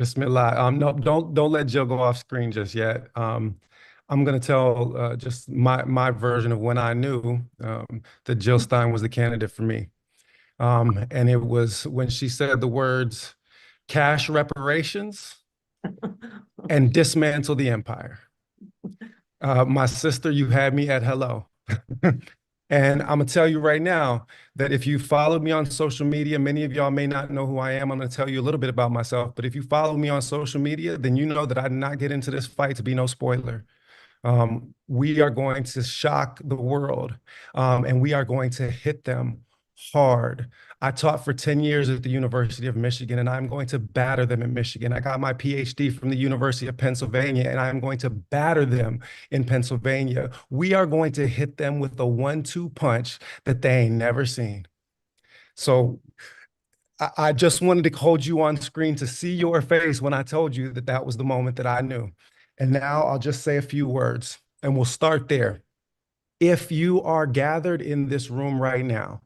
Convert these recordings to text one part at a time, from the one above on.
Bismillah. No, don't let Jill go off screen just yet. I'm gonna tell just my version of when I knew that Jill Stein was the candidate for me. And it was when she said the words cash reparations and dismantle the empire. My sister, you had me at hello. And I'm gonna tell you right now that if you followed me on social media, many of y'all may not know who I am. I'm gonna tell you a little bit about myself, but if you follow me on social media, then you know that I did not get into this fight to be no spoiler. We are going to shock the world, and we are going to hit them hard. I taught for 10 years at the University of Michigan, and I'm going to batter them in Michigan. I got my PhD from the University of Pennsylvania, and I'm going to batter them in Pennsylvania. We are going to hit them with a 1-2 punch that they ain't never seen. So I just wanted to hold you on screen to see your face when I told you that that was the moment that I knew. And now I'll just say a few words, and we'll start there. If you are gathered in this room right now,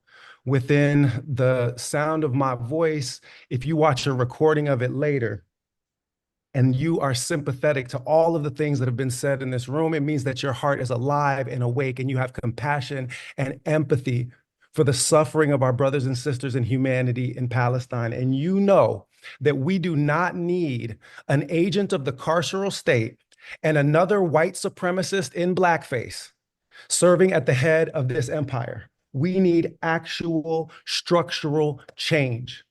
within the sound of my voice, if you watch a recording of it later, and you are sympathetic to all of the things that have been said in this room, it means that your heart is alive and awake, and you have compassion and empathy for the suffering of our brothers and sisters in humanity in Palestine. And you know that we do not need an agent of the carceral state and another white supremacist in blackface serving at the head of this empire. We need actual structural change.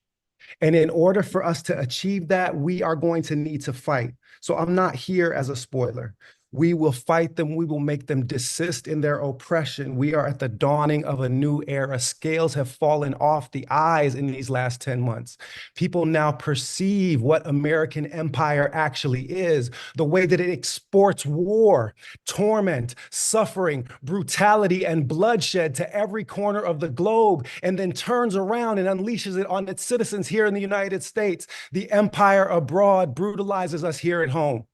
And in order for us to achieve that, we are going to need to fight. So I'm not here as a spoiler. We will fight them. We will make them desist in their oppression. We are at the dawning of a new era. Scales have fallen off the eyes in these last 10 months. People now perceive what American empire actually is, the way that it exports war, torment, suffering, brutality, and bloodshed to every corner of the globe, and then turns around and unleashes it on its citizens here in the United States. The empire abroad brutalizes us here at home.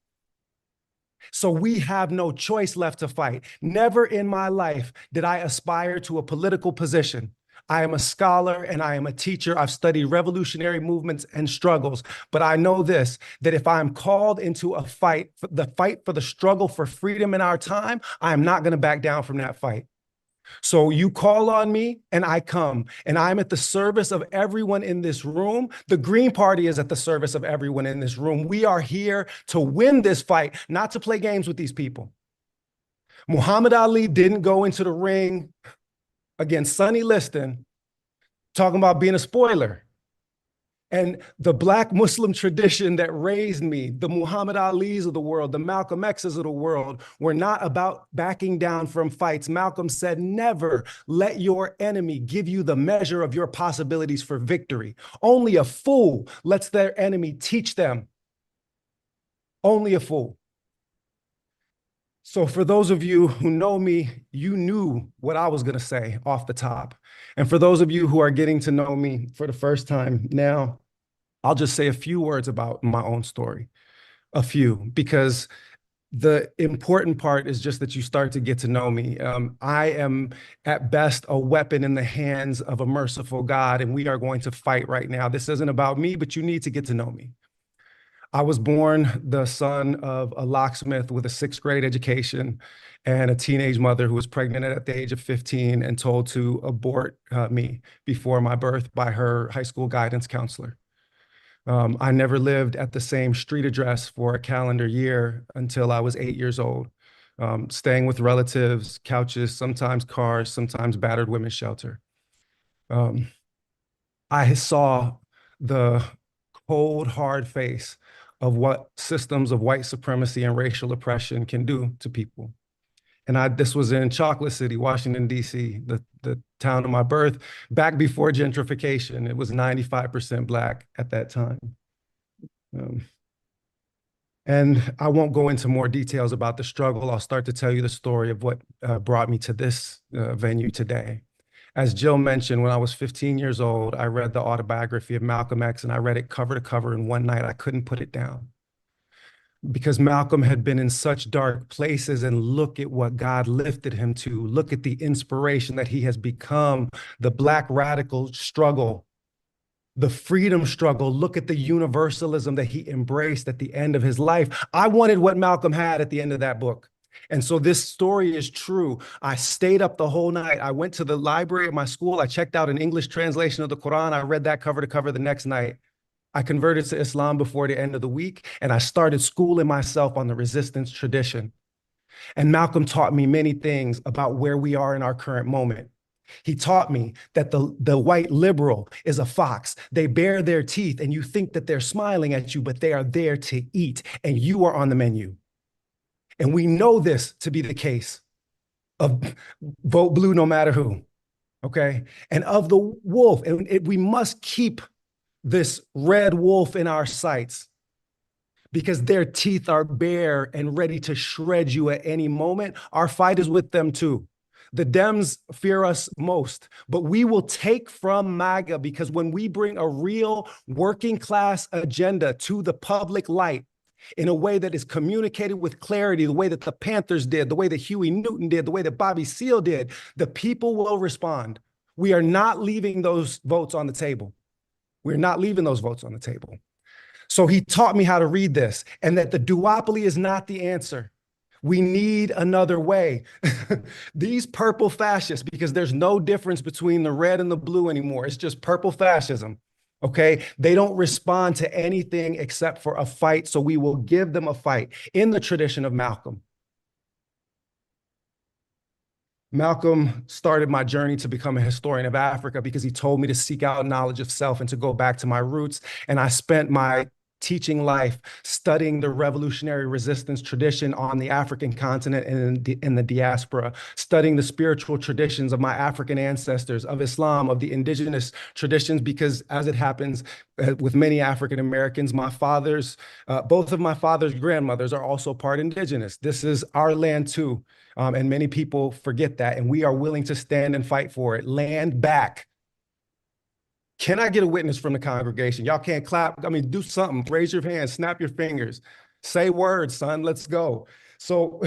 So we have no choice left to fight. Never in my life did I aspire to a political position. I am a scholar and I am a teacher. I've studied revolutionary movements and struggles, but I know this, that if I'm called into a fight, the fight for the struggle for freedom in our time, I am not going to back down from that fight. So you call on me and I come, and I'm at the service of everyone in this room. The Green Party is at the service of everyone in this room. We are here to win this fight, not to play games with these people. Muhammad Ali didn't go into the ring against Sonny Liston talking about being a spoiler. And the Black Muslim tradition that raised me, the Muhammad Alis of the world, the Malcolm X's of the world, were not about backing down from fights. Malcolm said, never let your enemy give you the measure of your possibilities for victory. Only a fool lets their enemy teach them. Only a fool. So for those of you who know me, you knew what I was going to say off the top. And for those of you who are getting to know me for the first time now, I'll just say a few words about my own story, a few, because the important part is just that you start to get to know me. I am at best a weapon in the hands of a merciful God, and we are going to fight right now. This isn't about me, but you need to get to know me. I was born the son of a locksmith with a 6th grade education and a teenage mother who was pregnant at the age of 15 and told to abort me before my birth by her high school guidance counselor. I never lived at the same street address for a calendar year until I was 8 years old, staying with relatives, couches, sometimes cars, sometimes battered women's shelter. I saw the cold, hard face of what systems of white supremacy and racial oppression can do to people. And this was in Chocolate City, Washington, D.C., the town of my birth, back before gentrification. It was 95% Black at that time. And I won't go into more details about the struggle. I'll start to tell you the story of what brought me to this venue today. As Jill mentioned, when I was 15 years old, I read the autobiography of Malcolm X, and I read it cover to cover in one night. I couldn't put it down because Malcolm had been in such dark places, and look at what God lifted him to. Look at the inspiration that he has become, the Black radical struggle The freedom struggle, look at the universalism that he embraced at the end of his life. I wanted what Malcolm had at the end of that book. And so this story is true. I stayed up the whole night. I went to the library at my school. I checked out an English translation of the Quran. I read that cover to cover the next night. I converted to Islam before the end of the week, and I started schooling myself on the resistance tradition. And Malcolm taught me many things about where we are in our current moment. He taught me that the white liberal is a fox. They bare their teeth, and you think that they're smiling at you, but they are there to eat, and you are on the menu. And we know this to be the case of vote blue no matter who, okay? And of the wolf, and we must keep this red wolf in our sights because their teeth are bare and ready to shred you at any moment. Our fight is with them too. The Dems fear us most, but we will take from MAGA because when we bring a real working class agenda to the public light in a way that is communicated with clarity, the way that the Panthers did, the way that Huey Newton did, the way that Bobby Seale did, the people will respond. We are not leaving those votes on the table. We're not leaving those votes on the table. So he taught me how to read this and that the duopoly is not the answer. We need another way. These purple fascists, because there's no difference between the red and the blue anymore. It's just purple fascism. Okay. They don't respond to anything except for a fight. So we will give them a fight in the tradition of Malcolm. Malcolm started my journey to become a historian of Africa because he told me to seek out knowledge of self and to go back to my roots. And I spent my teaching life studying the revolutionary resistance tradition on the African continent and in the diaspora, studying the spiritual traditions of my African ancestors, of Islam, of the indigenous traditions, because as it happens with many African Americans, both of my father's grandmothers are also part indigenous. This is our land too. And many people forget that, and we are willing to stand and fight for it. Land back. Can I get a witness from the congregation? Y'all can't clap. I mean, do something. Raise your hand, snap your fingers. Say words, son. Let's go. So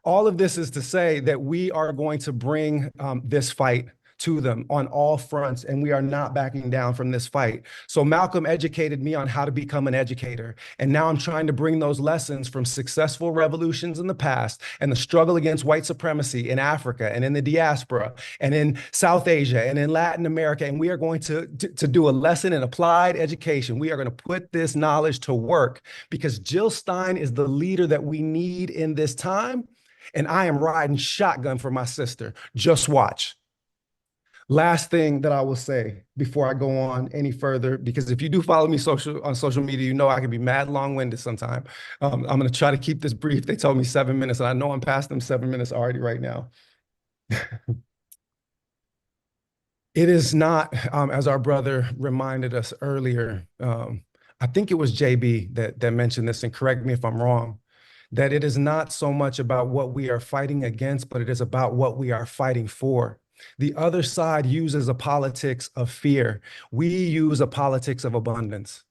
all of this is to say that we are going to bring this fight to them on all fronts, and we are not backing down from this fight. So Malcolm educated me on how to become an educator, and now I'm trying to bring those lessons from successful revolutions in the past and the struggle against white supremacy in Africa and in the diaspora and in South Asia and in Latin America, and we are going to do a lesson in applied education. We are going to put this knowledge to work because Jill Stein is the leader that we need in this time, and I am riding shotgun for my sister. Just watch. Last thing that I will say before I go on any further, because if you do follow me on social media, you know I can be mad long-winded sometime. I'm going to try to keep this brief. They told me 7 minutes, and I know I'm past them 7 minutes already right now. It is not, as our brother reminded us earlier, I think it was JB that mentioned this, and correct me if I'm wrong, that it is not so much about what we are fighting against, but it is about what we are fighting for. The other side uses a politics of fear. We use a politics of abundance.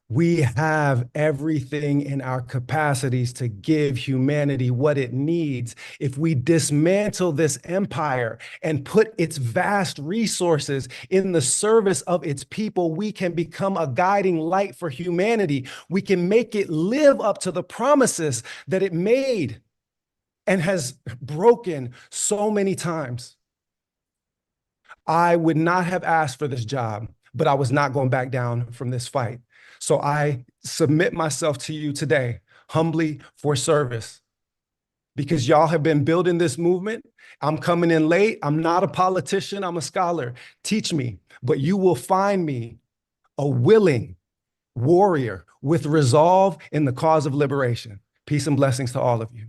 We have everything in our capacities to give humanity what it needs. If we dismantle this empire and put its vast resources in the service of its people, we can become a guiding light for humanity. We can make it live up to the promises that it made and has broken so many times. I would not have asked for this job, but I was not going back down from this fight. So I submit myself to you today, humbly for service, because y'all have been building this movement. I'm coming in late. I'm not a politician. I'm a scholar. Teach me, but you will find me a willing warrior with resolve in the cause of liberation. Peace and blessings to all of you.